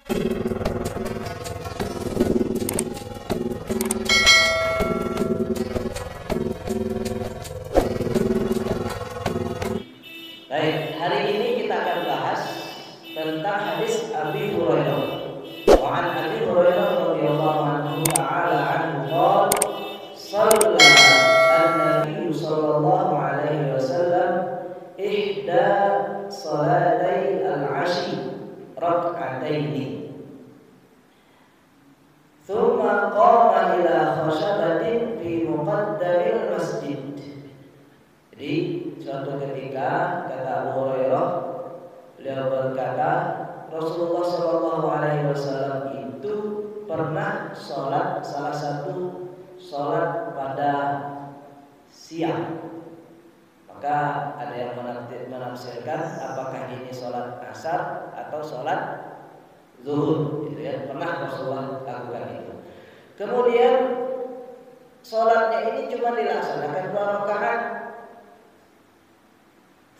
Baik, hari ini kita akan bahas tentang hadis Abi Hurairah. Wa an Abi Hurairah radhiyallahu anhu ta'ala anhu qala shalla an-nabiy sallallahu alaihi wasallam ihda salatai al-'ashi rak'ataini thumma qama ila khashabatin fi muqaddamil masjid. Jadi suatu ketika kata Abu Hurairah, beliau berkata Rasulullah Shallallahu Alaihi Wasallam itu pernah sholat salah satu sholat pada siang. Maka ada yang menafsirkan apakah ini sholat asar atau sholat zuhur. Gitu ya. Pernah Rasulullah lakukan itu. Kemudian sholatnya ini cuma dilaksanakan 2 rakaat.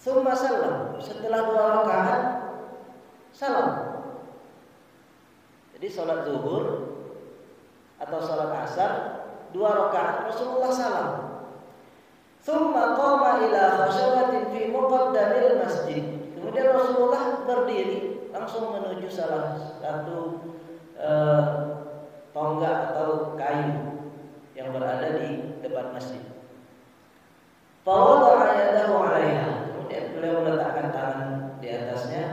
Summa salam, setelah 2 rakaat salam. Jadi sholat zuhur atau sholat asar 2 rakaat Rasulullah salam. Summa qama ila khashawatin fi muqaddamil masjid. Kemudian Rasulullah berdiri langsung menuju salah satu tonggak atau kayu yang berada di depan masjid. Fawada'a yadahu 'alaiha. Kemudian beliau meletakkan tangan di atasnya.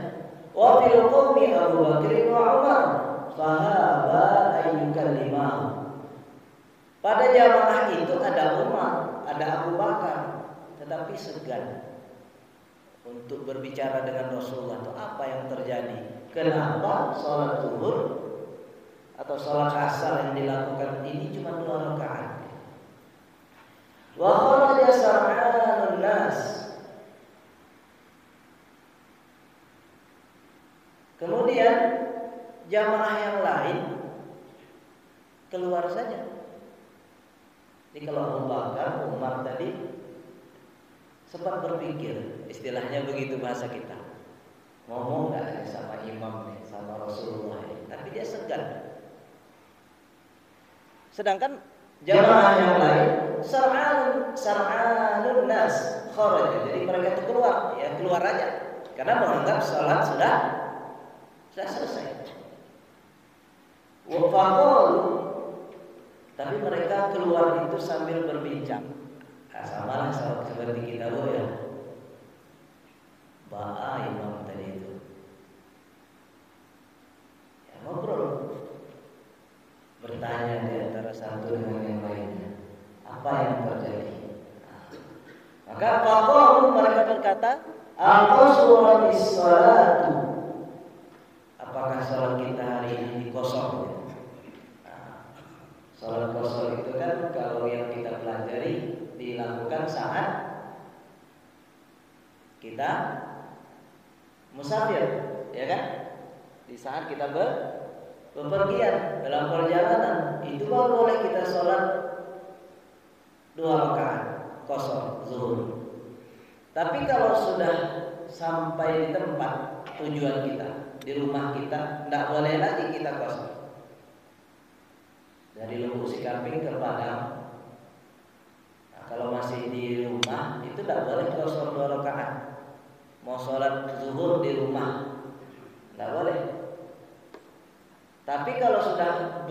Wa fil qawmi Abu Bakr wa Umar fahaba ayyukallimahu. Pada jamaah itu ada Umar, ada Abu Bakar, tetapi segan untuk berbicara dengan Rasulullah. Itu apa yang terjadi? Kenapa sholat zuhur atau sholat asar yang dilakukan ini cuma 2 rakaat? Wa kharaja sar'anun nas. Kemudian jamaah yang lain keluar saja. Jadi kalau Abu Bakar, Umar tadi sempat berpikir, istilahnya begitu bahasa kita, ngomong nggak sama imam nih, sama Rasulullah ini. Tapi dia segan. Sedangkan jamaah yang lain sar'anun nas kharaja. Jadi mereka itu keluar, ya keluar aja, karena menganggap salat sudah selesai. Wafaqalu, tapi mereka keluar itu sambil berbincang. Sama lah seperti kita ya. Ba'a imam tadi itu. Ya, ngobrol, bertanya di antara satu dengan yang lainnya, apa yang terjadi? Maka faqalu, mereka berkata, aqsuratis salatu. Apakah salat kita hari ini kosong? Salat kosong itu kan kalau yang kita pelajari dilakukan saat kita musafir, ya kan? Di saat kita bepergian dalam perjalanan, itu baru boleh kita sholat 2 rakaat kosong zuhur. Tapi kalau sudah sampai di tempat tujuan kita, di rumah kita, tidak boleh lagi kita kosong. Dari Lubuk Sikamping ke Padang, nah, kalau masih di rumah itu tidak boleh kosong 2 rakaat. Mau sholat zuhur di rumah tidak boleh. Tapi kalau sudah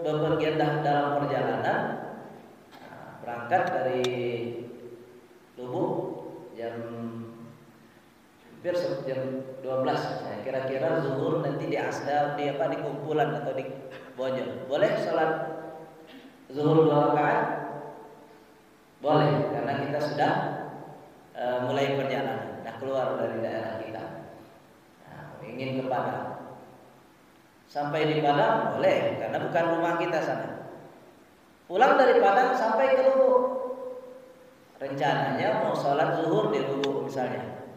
bepergian dalam perjalanan, nah, berangkat dari Lubuk jam hampir jam 12, nah, kira-kira zuhur nanti di Asda, di kumpulan atau di Bojong. Boleh sholat zuhur 2 rakaat? Boleh, karena kita sudah mulai perjalanan, keluar dari daerah kita, nah, ingin ke Padang. Sampai di Padang boleh, karena bukan rumah kita sana. Pulang dari Padang sampai ke Lubuk, rencananya mau sholat zuhur di Lubuk misalnya.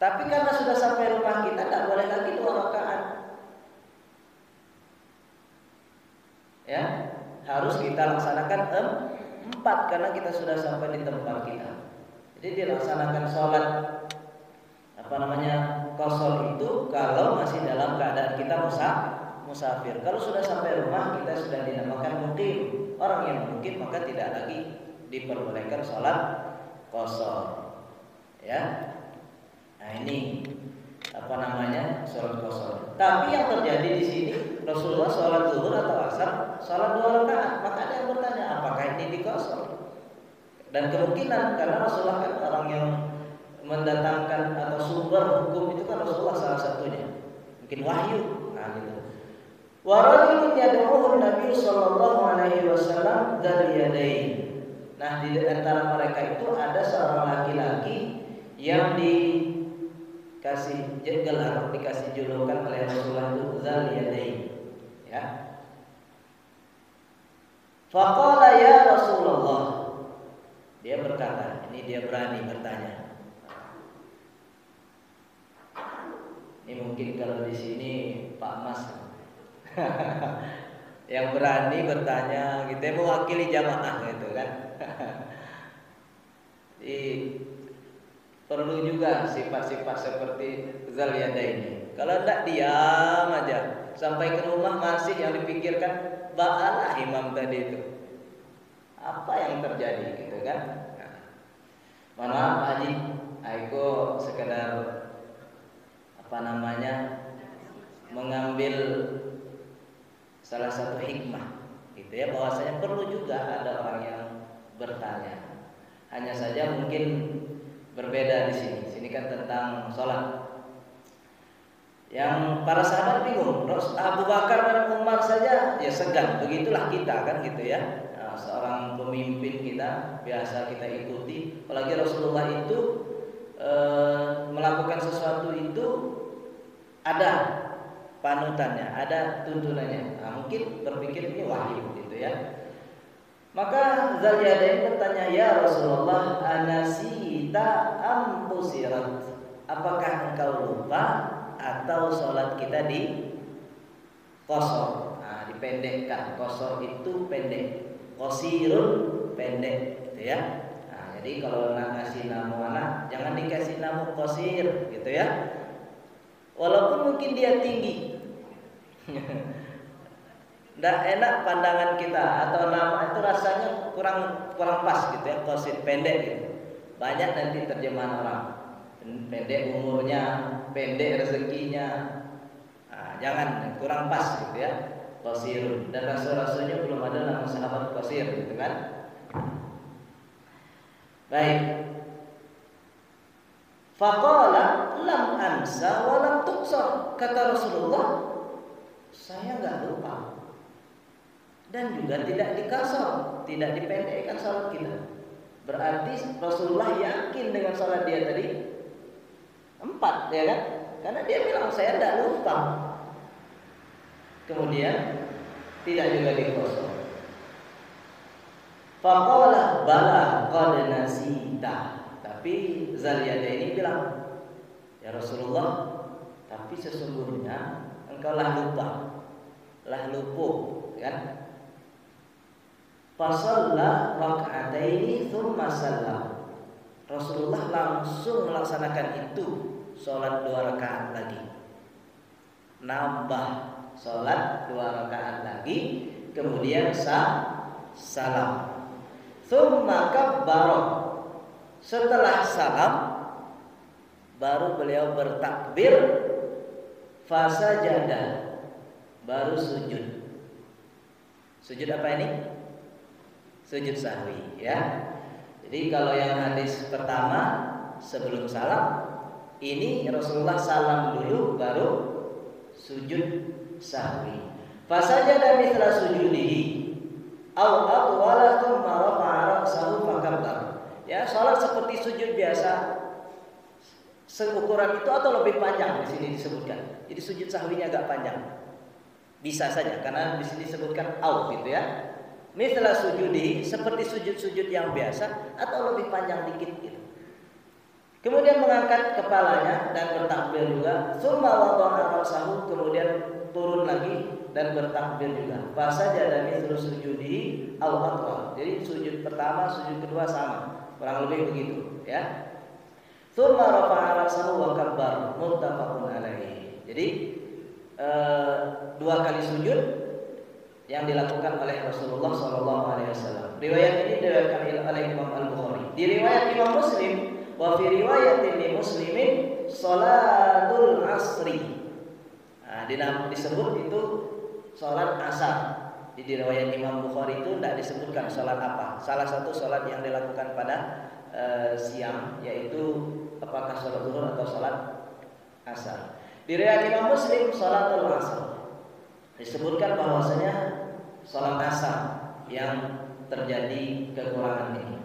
Tapi karena sudah sampai rumah kita, tidak boleh lagi 2 rakaat. Ya, harus kita laksanakan 4 karena kita sudah sampai di tempat kita. Jadi dilaksanakan sholat qasar itu kalau masih dalam dalam keadaan kita musafir. Kalau sudah sampai rumah kita sudah dinamakan mukim. Orang yang mukim maka tidak lagi diperbolehkan sholat qashar. Ya. Nah ini apa namanya sholat qashar. Tapi yang terjadi di sini Rasulullah sholat zuhur atau asar sholat 2 rakaat. Maka ada yang bertanya apakah ini di qashar? Dan kemungkinan karena Rasulullah kan orang yang mendatangkan atau sumber hukum itu kan Rasulullah salah satunya. Mungkin wahyu. Nah gitu. Wa rajulun yad'uhu Nabi sallallahu alaihi wasallam dzal yadain. Nah, di antara mereka itu ada seorang laki-laki yang dikasih gelar, dikasih julukan oleh Rasulullah itu dzal yadain. Ya. Faqala ya Rasulullah. Dia berkata, ini dia berani bertanya. Ini mungkin kalau di sini Pak Mas yang berani bertanya gitu, mewakili jamaah gitu kan. Perlu juga sifat-sifat seperti Dzal Yadaini. Kalau tidak diam aja sampai ke rumah masih yang dipikirkan ba'alah imam tadi itu. Apa yang terjadi gitu kan? Nah, mohon maaf Pak Haji, aku sekedar apa namanya mengambil salah satu hikmah gitu ya, bahwasanya perlu juga ada orang yang bertanya. Hanya saja mungkin berbeda di sini. Sini kan tentang sholat. Yang para sahabat bingung. Abu Bakar dan Umar saja ya segan. Begitulah kita kan gitu ya. Nah, seorang pemimpin kita biasa kita ikuti. Apalagi Rasulullah itu melakukan sesuatu itu ada panutannya, ada tuntunannya. Nah, mungkin berpikir ini wahyu gitu ya. Maka Dzal Yadain bertanya, ya Rasulullah, anasita am qusirat? Apakah engkau lupa atau sholat kita di qashar? Nah, dipendekkan. Qashar itu pendek, qasirun pendek gitu ya. Nah, jadi kalau nak kasih nama anak jangan dikasih nama qasir gitu ya. Walaupun mungkin dia tinggi. Nggak enak pandangan kita atau nama itu rasanya kurang pas gitu ya, qasir pendek gitu. Banyak nanti terjemahan orang. Pendek umurnya, pendek rezekinya. Nah, jangan kurang pas gitu ya. Qasirun. Dan rasul-rasulnya belum ada nama sahabat qasir gitu kan. Baik. Faqala lam ansa wa lam tuqsar. Kata Rasulullah, saya enggak lupa dan juga tidak dikasar, tidak dipendekkan salat kita. Berarti Rasulullah yakin dengan salat dia tadi 4 ya kan? Karena dia bilang saya tidak lupa. Kemudian tidak juga dikasar. Faqala bala qad nasita. Tapi Dzal Yadaini bilang, ya Rasulullah, tapi sesungguhnya engkau lah lupa, lah lupuh, kan? Fasalla raka'ataini tsumma sallam. Rasulullah langsung melaksanakan itu, sholat 2 rakaat lagi. Nambah sholat 2 rakaat lagi, kemudian salam. Tsumma kabbara. Setelah salam baru beliau bertakbir, fasajada, baru sujud. Sujud apa ini? Sujud sahwi ya. Jadi kalau yang hadis pertama sebelum salam, ini Rasulullah salam dulu baru sujud sahwi. Fasajada mithla sujudihi aw atwala thumma rafa'a ra'sahu fakabbara. Ya, salat seperti sujud biasa seukuran itu atau lebih panjang di sini disebutkan. Jadi sujud sahwinya agak panjang. Bisa saja karena di sini disebutkan au gitu ya. Mithla sujudi, seperti sujud-sujud yang biasa atau lebih panjang dikit gitu. Kemudian mengangkat kepalanya dan bertakbir juga. Tsumma wada'a ra'sahu, kemudian turun lagi dan bertakbir juga. Fasajada mithlu sujudi au atwa. Jadi sujud pertama, sujud kedua sama. Kurang lebih begitu ya. Tsumma rafa'a ra'sahu wa kabbar, muttafaqun alaihi. Jadi 2 kali sujud yang dilakukan oleh Rasulullah SAW. Riwayat ini diriwayatkan oleh Imam Al-Bukhari. Di riwayat Imam Muslim, wa fi riwayatin li Muslimin salatul asri. Disebut itu salat asar. Di riwayat Imam Bukhari itu tidak disebutkan salat apa. Salah satu salat yang dilakukan pada siang, yaitu apakah salat zuhur atau salat asar. Di riwayat Imam Muslim salatul asar disebutkan bahwasanya salat asar yang terjadi kekurangan ini.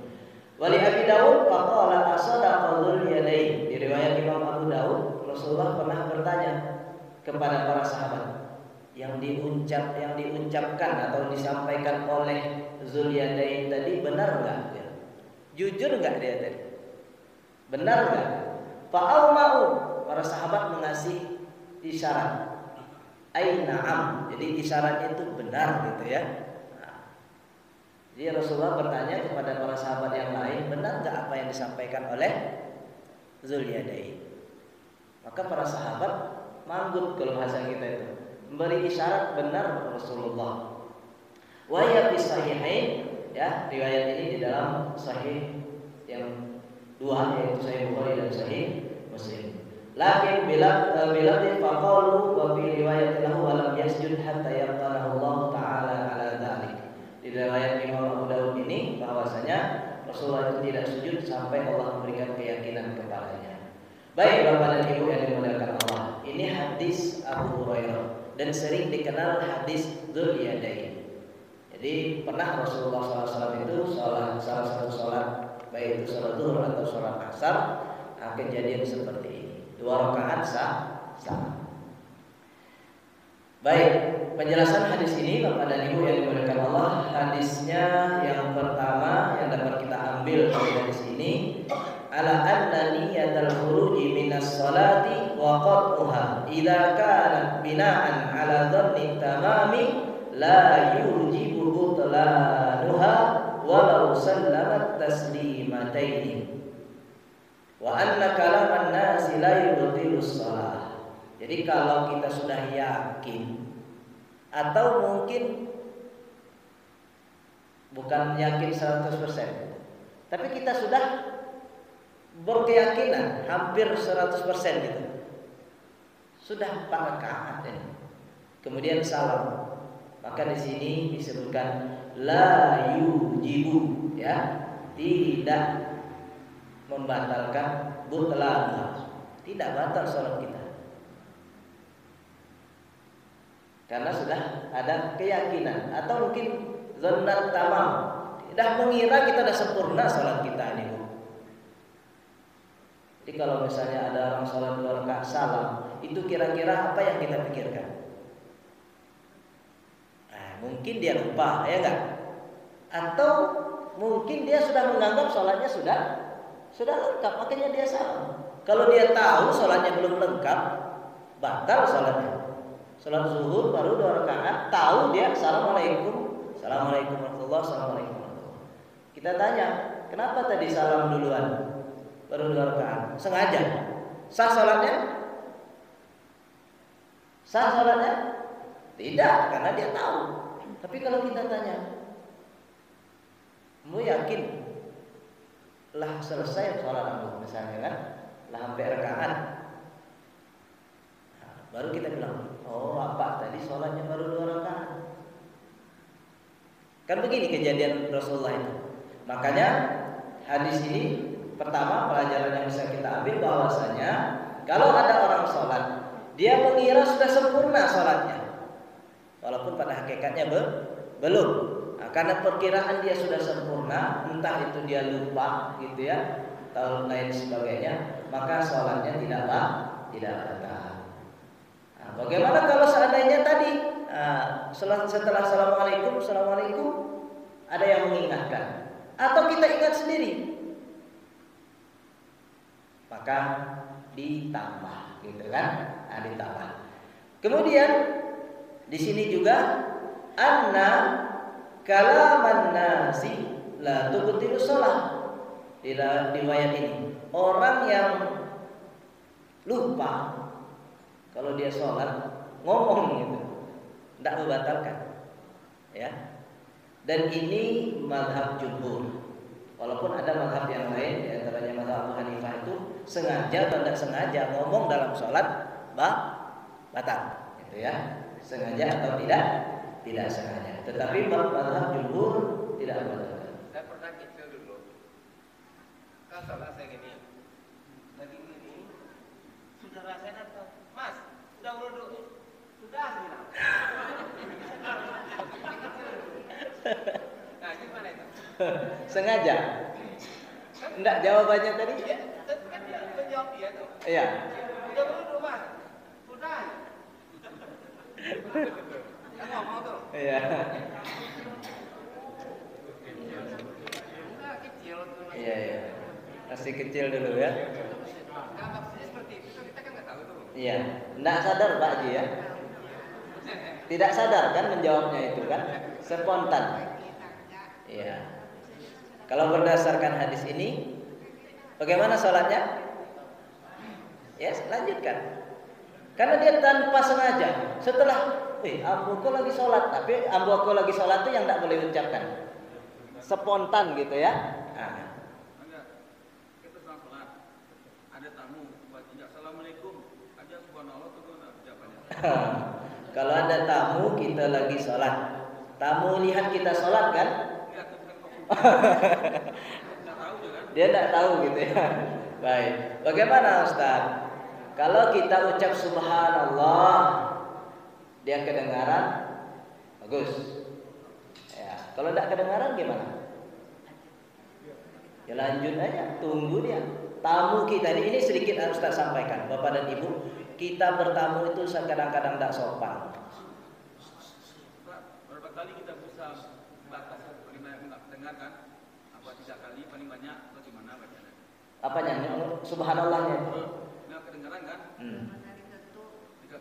Wali Abi Dawud faqala asadaqa dzul yadain. Di riwayat Imam Abu Dawud, Rasulullah pernah bertanya kepada para sahabat, yang diucapkan atau disampaikan oleh Zulyadain tadi benar enggak? Jujur enggak dia tadi? Benar enggak? Fa'auma'u, para sahabat mengasih isyarat. Ai na'am. Jadi isyaratnya itu benar gitu ya. Jadi Rasulullah bertanya kepada para sahabat yang lain, benar enggak apa yang disampaikan oleh Zulyadain? Maka para sahabat manggut kalau bahasa kita itu, memberi isyarat benar Rasulullah. Wa ya fi sahihain, ya, riwayat ini di dalam sahih yang dua, yaitu sahih Bukhari dan sahih Muslim. Lakin bila faqalu wa fi riwayat lahu wa lam yasjud hatta yaqalahu Allah taala ala dzalik. Di riwayat Imam Abu Dawud ini bahwasanya Rasulullah itu tidak sujud sampai Allah memberikan keyakinan kepadanya. Baik Bapak dan Ibu yang dimuliakan Allah, ini hadis Abu Hurairah dan sering dikenal hadis Dzul Yadain. Jadi pernah Rasulullah SAW itu salah satu sholat, baik itu sholat zuhur atau sholat asar, kejadian seperti ini. 2 rakaat sah. Baik, penjelasan hadis ini Bapak dan Ibu yang dimuliakan Allah, hadisnya yang pertama yang dapat kita ambil dari hadis ini, ala anna niyatal khuruji minas salati wa qat'uha idza kana bina'an ala dhanni tamami la yujibu butlanuha walau sallamat taslimataini wa anna kalaman nasi la yubtilus shalah. Jadi kalau kita sudah yakin, atau mungkin bukan yakin 100%, tapi kita sudah berkeyakinan hampir 100% gitu, sudah 4 rakaat ini, kemudian salam, maka di sini disebutkan la yujibu, ya, tidak membatalkan butlan, tidak batal salat kita, karena sudah ada keyakinan, atau mungkin zannat tamam, tidak mengira kita sudah sempurna salat kita ini. Jadi kalau misalnya ada orang salat 2 rakaat salam, itu kira-kira apa yang kita pikirkan? Mungkin dia lupa, ya enggak? Atau mungkin dia sudah menganggap salatnya sudah lengkap, makanya dia salam. Kalau dia tahu salatnya belum lengkap, batal salatnya. Salat zuhur baru 2 rakaat, tahu dia assalamualaikum warahmatullahi wabarakatuh. Kita tanya, kenapa tadi salam duluan? Baru 2 rakaat, sengaja. Sah salatnya? Sah salatnya? Tidak, karena dia tahu. Tapi kalau kita tanya, kamu yakin lah selesai salat kamu misalnya kan, lah hampir rakaat, baru kita bilang, oh apa tadi salatnya baru 2 rakaat. Kan begini kejadian Rasulullah itu. Makanya hadis ini pertama pelajaran yang bisa kita ambil bahwasanya kalau ada orang sholat, dia mengira sudah sempurna sholatnya, walaupun pada hakikatnya belum. Nah, karena perkiraan dia sudah sempurna, entah itu dia lupa gitu ya, atau lain sebagainya, maka sholatnya tidak batal. Nah, bagaimana kalau seandainya tadi setelah assalamualaikum ada yang mengingatkan, atau kita ingat sendiri, maka ditambah, gitu kan? Nah, ditambah. Kemudian di sini juga anna kalaman nasi la tubtilu shalah. Di riwayat ini, orang yang lupa kalau dia sholat ngomong gitu, tidak membatalkan, ya. Dan ini mazhab jumhur. Walaupun ada mazhab yang lain, di antaranya mazhab Abu Hanifah itu sengaja atau tidak sengaja ngomong dalam sholat batal, gitu ya. Sengaja atau tidak sengaja. Tetapi mazhab jumhur tidak membatalkan. Saya pernah kecil dulu, kan sholat saya gini, lagi gini, saudara saya datang, Mas, sudah wudhu, sudah bilang. Nah, gimana itu? Sengaja? Enggak, jawabannya tadi? Ya, kan dia menjawab dia tuh. Iya. Sudah wudhu, Mas, sudah. Kan ngomong tuh. Iya. Enggak kecil tuh. Iya, iya. Masih kecil dulu ya. Nah, maksudnya seperti itu kita kan nggak tahu tuh. Iya. Enggak sadar Pak Haji ya. Tidak sadar kan menjawabnya itu kan? Spontan. Iya. Kalau berdasarkan hadis ini, bagaimana sholatnya? Ya, lanjutkan. Karena dia tanpa sengaja. Setelah, ambu aku lagi sholat, tapi ambu aku lagi sholat itu yang tidak boleh ucapkan. Spontan gitu ya. Nah. Kita sedang sholat, ada tamu, baca assalamualaikum, aja subhanallah tuh gimana ucapannya? Kalau ada tamu kita lagi sholat, tamu lihat kita sholat kan? Enggak, itu bukan kok. Enggak tahu juga kan? Dia tidak tahu gitu ya. Baik. Bagaimana Ustaz? Kalau kita ucap subhanallah, dia kedengaran, bagus. Ya. Kalau tidak kedengaran gimana? Ya lanjut aja, tunggu dia. Tamu kita ini sedikit harus Ustaz sampaikan, Bapak dan Ibu. Kita bertamu itu kadang-kadang tidak sopan. Berapa kali kita bisa batas paling banyak enggak dengarkan? Apa 3 kali paling banyak atau gimana bacanya? Apanya? Subhanallahnya. Enggak kedengaran kan? 3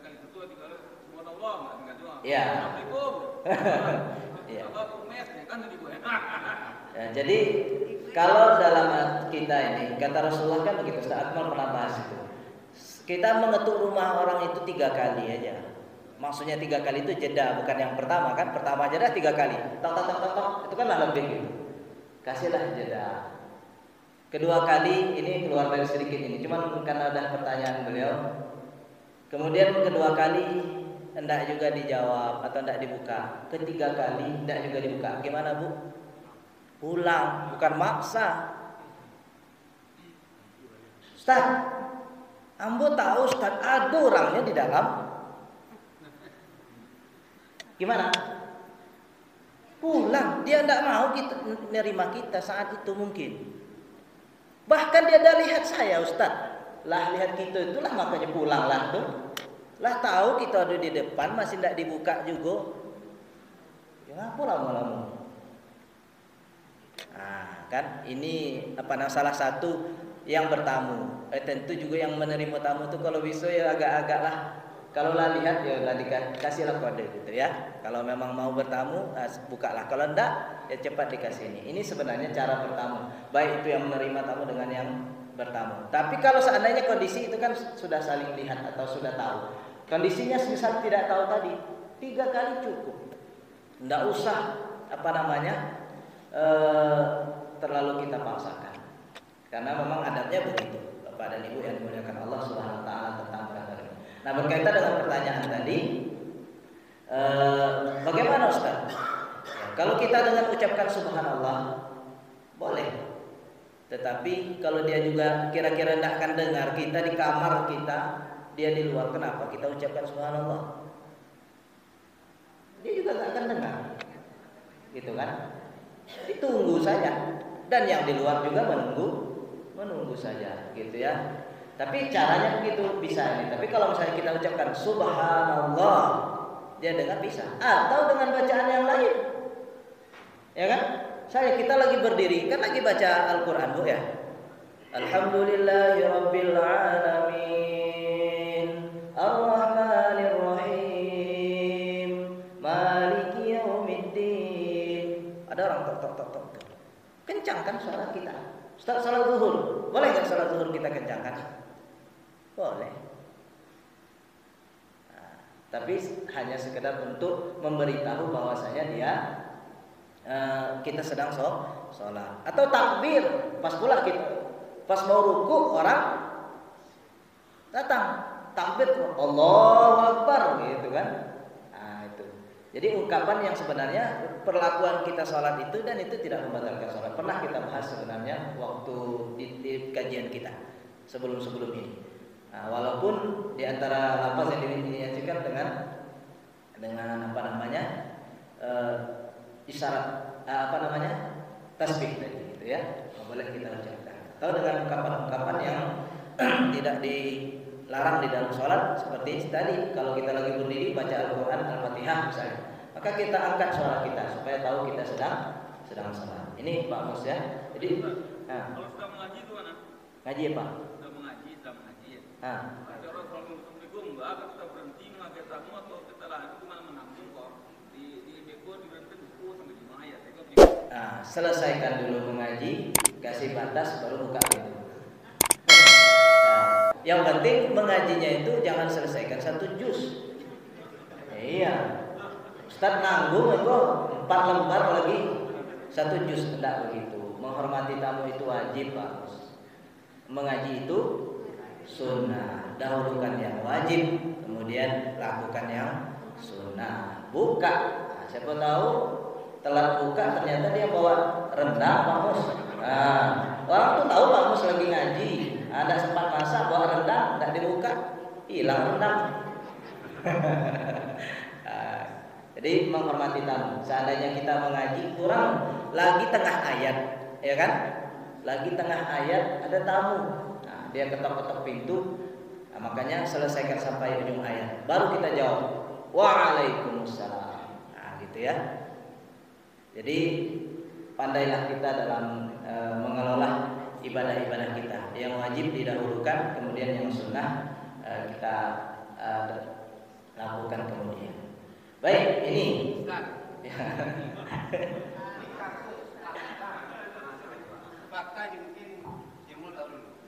kali itu 3 kali subhanallah enggak dengar doang. Iya. Assalamualaikum. Iya. Apa mes ya kan tadi gue. Ya, jadi kalau dalam kita ini kata Rasulullah kan begitu, Ustaz Akmal pernah bahas itu. Kita mengetuk rumah orang itu 3 kali aja. Maksudnya 3 kali itu jeda, bukan yang pertama kan? Pertama jeda 3 kali. Tok tok tok tok tok, itu kan lebih gitu. Kasihlah jeda. Kedua kali ini keluar dari sedikit ini, cuman karena ada pertanyaan beliau. Kemudian kedua kali hendak juga dijawab atau hendak dibuka. Ketiga kali hendak juga dibuka. Gimana Bu? Pulang, bukan maksa. Ustaz, ambo tahu Ustaz ada orangnya di dalam. Gimana? Pulang, dia tidak mau kita menerima kita saat itu mungkin. Bahkan dia dah lihat saya Ustaz. Lah lihat kita itulah makanya pulanglah tuh. Lah tahu kita ada di depan masih tidak dibuka juga. Ya ngapa lama-lama? Nah, kan ini salah satu yang bertamu. Tentu juga yang menerima tamu itu kalau bisa ya agak-agak lah. Kalau lah lihat ya lah dikasihlah kode gitu ya. Kalau memang mau bertamu, bukalah. Kalau enggak ya cepat dikasih ini. Ini sebenarnya cara bertamu. Baik itu yang menerima tamu dengan yang bertamu. Tapi kalau seandainya kondisi itu kan sudah saling lihat atau sudah tahu. Kondisinya misal tidak tahu tadi, 3 kali cukup. Enggak usah terlalu kita paksakan. Karena memang adabnya begitu. Bapak dan Ibu yang dimuliakan Allah Subhanahu wa taala tentang perkara ini. Nah, berkaitan dengan pertanyaan tadi, bagaimana Ustaz? Kalau kita dengan ucapkan subhanallah boleh. Tetapi kalau dia juga kira-kira tidak akan dengar kita di kamar kita, dia di luar, kenapa kita ucapkan subhanallah? Dia juga tidak akan dengar. Gitu kan? Ditunggu saja. Dan yang di luar juga menunggu saja, gitu ya. Tapi caranya begitu bisa ini. Tapi kalau misalnya kita ucapkan subhanallah, dia dengar bisa. Atau dengan bacaan yang lain, ya kan? Kita lagi berdiri, kan lagi baca Al-Quran Bu ya. Alhamdulillahirabbil alamin, Ar-Rahmanir-Rahim, Maliki Yaumiddin. Ada orang tok. Kencang kan suara kita. Ustaz salat zuhur, boleh enggak salat zuhur kita kencangkan? Boleh. Nah, tapi hanya sekedar untuk memberitahu bahwasanya dia kita sedang sholat. Atau takbir, pas pula kita pas mau ruku orang datang takbir Allahu Akbar gitu kan. Nah, itu. Jadi ungkapan yang sebenarnya perlakuan kita sholat itu dan itu tidak membatalkan sholat. Pernah kita bahas sebenarnya waktu di kajian kita sebelum ini. Nah, walaupun di antara lafaz yang dinyanyikan dengan apa namanya isyarat tasbih tadi gitu ya, boleh kita ucapkan. Atau dengan ungkapan-ungkapan yang tidak dilarang di dalam sholat seperti tadi kalau kita lagi berdiri baca Al-Quran Al-Fatihah misalnya, maka kita angkat suara kita supaya tahu kita sedang sholat. Ini Pak Mus ya. Jadi kalau sudah mengaji itu mana? Ngaji ya Pak? Sudah mengaji ya. Ada orang Assalamualaikum enggak, kita berhenti mengaget tamu atau kita lah itu mana menanggung kok di beko diberhenti buku sampai di ayat. Selesaikan dulu mengaji, kasih batas baru buka pintu. Yang penting mengajinya itu jangan selesaikan 1 juz. Iya. Ustaz nanggung itu 4 lembar lagi 1 juz, tidak begitu. Menghormati tamu itu wajib, Pak. Mengaji itu sunnah. Dahulukan yang wajib, kemudian lakukan yang sunnah. Buka. Nah, siapa tahu telat buka ternyata dia bawa rendang Pak Mus. Orang tuh tahu Pak Mus lagi ngaji, ada sempat masak bawa rendang, tidak dibuka, hilang rendang. Jadi menghormati tamu. Seandainya kita mengaji kurang lagi tengah ayat, ya kan? Lagi tengah ayat ada tamu, dia ketok-ketok pintu, makanya selesaikan sampai ujung ayat, baru kita jawab, Waalaikumsalam. Gitu ya. Jadi pandailah kita dalam mengelola ibadah-ibadah kita. Yang wajib didahulukan, kemudian yang sunnah kita lakukan kemudian. Baik, ini. Fakta mungkin jemul dulu.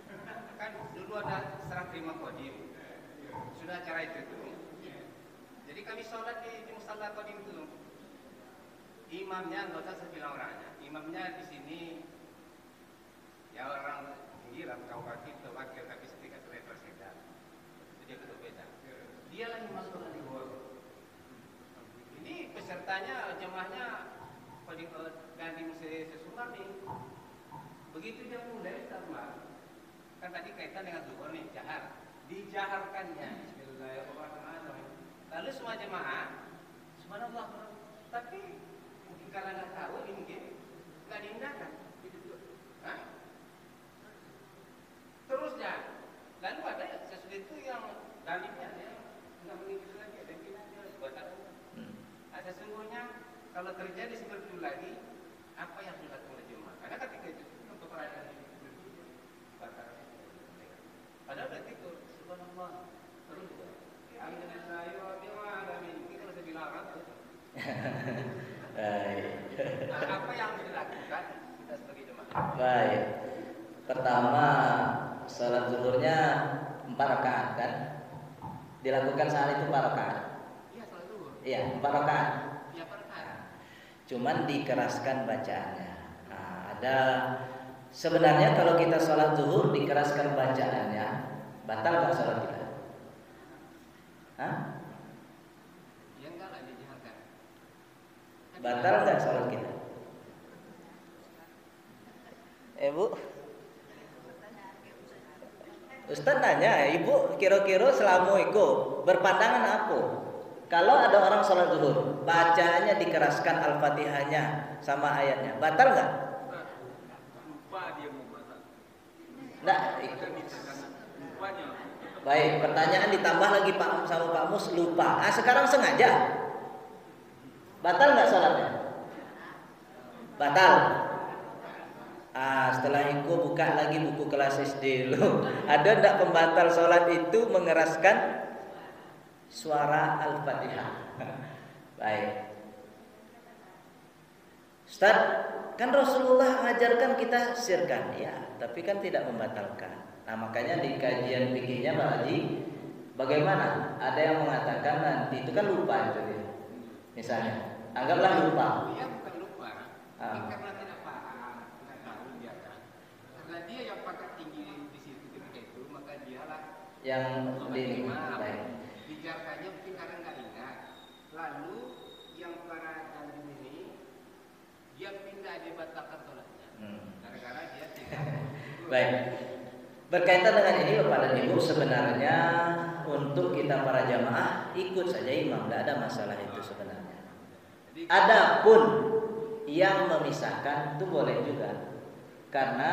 Kan dulu ada serah terima qadim. Sudah cara itu. Jadi kami sholat di musalla qadim itu. Imamnya nggak usah saya bilang orangnya. Imamnya di sini ya orang pinggiran kau kaki wakil tapi setingkat level sedang. Jadi itu beda. Dia lagi masuk di luar. Ini pesertanya jemaahnya ganti mesti sesurat nih. Begitu dia mulai sama kan tadi kaitan dengan zuhur nih jahar. Dijaharkannya Bismillahirrahmanirrahim. Lalu semua jemaah subhanallah, tapi mungkin karena nggak tahu ini mungkin nggak diindahkan. Terusnya, lalu ada sesuatu itu yang dalilnya ya nggak mengikuti lagi, ada pinanya buatan. Sesungguhnya kalau terjadi seperti itu lagi, apa yang sudah dilakukan jemaah? Karena ketika itu untuk perayaan itu batal. Padahal udah itu subhanallah terus. Alhamdulillahirobbilalamin. Ini kalau saya bilang apa? Apa yang harus dilakukan kita sebagai jemaah? Baik. Pertama, salat zuhurnya 4 rakaat kan? Dilakukan saat itu 4 rakaat. Iya, salat zuhur. Iya, 4 rakaat. Iya, 4 rakaat. Cuman dikeraskan bacaannya. Ada sebenarnya kalau kita salat zuhur dikeraskan bacaannya, batal nggak salat kita? Ya enggak lah dijaharkan. Batal nggak salat kita? Bu, Ustaz nanya, Ibu kira-kira selama itu berpandangan apa? Kalau ada orang sholat zuhur, bacaannya dikeraskan Al-Fatihahnya sama ayatnya, batal nggak? Lupa dia mau batal. Nggak. Lupanya. Baik, pertanyaan ditambah lagi Pak sama Pak Mus lupa. Sekarang sengaja. Batal nggak sholatnya? Batal. Setelah itu buka lagi buku kelas SD lo. Ada ndak pembatal sholat itu mengeraskan suara Al-Fatihah? Baik. Ustaz, kan Rasulullah mengajarkan kita sirkan, ya, tapi kan tidak membatalkan. Nah, makanya di kajian fikihnya Pak Haji Bagaimana? Ada yang mengatakan nanti itu kan lupa itu dia. Misalnya, anggaplah lupa. Dia bukan lupa, Ah. karena tidak paham, tidak tahu dia kan. Karena dia yang pangkat tinggi di situ ketika itu, maka dialah Yang di baik. bicaranya mungkin karena nggak ingat. Lalu yang para dalim ini dia pindah dibatalkan sholatnya. Gara-gara dia tidak. Baik. Berkaitan dengan ini Bapak dan Ibu, sebenarnya untuk kita para jamaah ikut saja imam, tidak ada masalah itu sebenarnya. Adapun yang memisahkan itu boleh juga, karena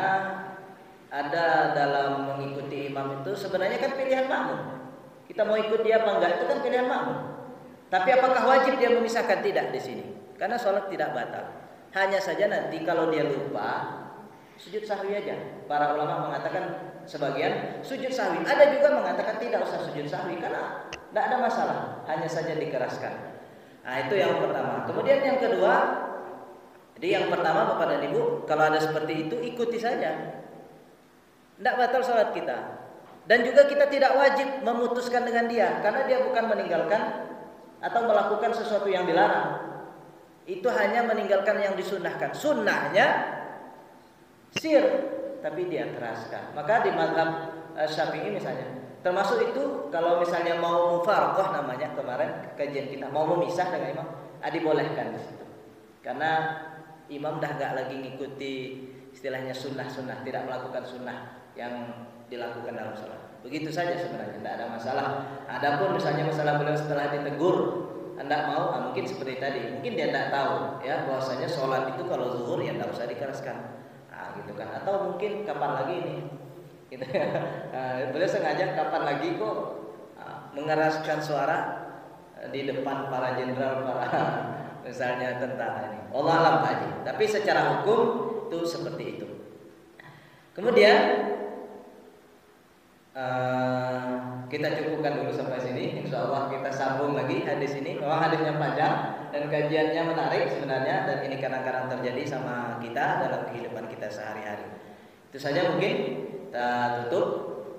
ada dalam mengikuti imam itu sebenarnya kan pilihan makmum. Kita mau ikut dia apa enggak itu kan pilihan makmum. Tapi apakah wajib dia memisahkan? Tidak di sini, karena sholat tidak batal. Hanya saja nanti kalau dia lupa, sujud sahwi aja. Para ulama mengatakan sebagian sujud sahwi. Ada juga mengatakan tidak usah sujud sahwi karena tidak ada masalah, hanya saja dikeraskan. Nah, itu yang pertama. Kemudian yang kedua, jadi yang pertama Bapak dan Ibu, kalau ada seperti itu ikuti saja. Tidak batal sholat kita. Dan juga kita tidak wajib memutuskan dengan dia, karena dia bukan meninggalkan atau melakukan sesuatu yang dilarang. Itu hanya meninggalkan yang disunnahkan. Sunnahnya sir, tapi dia keraskan. Maka di mazhab Syafi'i misalnya, termasuk itu kalau misalnya mau mufarqah namanya kemarin kajian kita, mau memisah dengan imam, dibolehkan di situ. Karena imam dah gak lagi ngikuti istilahnya sunnah-sunnah, tidak melakukan sunnah yang dilakukan dalam sholat. Begitu saja sebenarnya, tidak ada masalah. Adapun misalnya masalah beliau setelah ditegur, anda mau, mungkin seperti tadi, mungkin dia tidak tahu ya bahwasanya sholat itu kalau zuhur ya tidak usah dikeraskan. Gitu kan, atau mungkin kapan lagi ini gitu. Beliau sengaja kapan lagi kok mengeraskan suara di depan para jenderal, para misalnya tentara ini. Allah alam aja. Tapi secara hukum itu seperti itu. Kemudian kita cukupkan dulu sampai sini. Insya Allah kita sambung lagi hadis ini. Memang hadisnya panjang dan kajiannya menarik sebenarnya, dan ini kadang-kadang terjadi sama kita dalam kehidupan kita sehari-hari. Itu saja mungkin kita tutup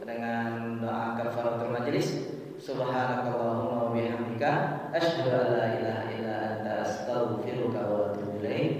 dengan doa kafaratul majelis. Subhanakallahumma wa bihamdika asyhadu an la ilaha illa anta astaghfiruka wa atubu ilaik.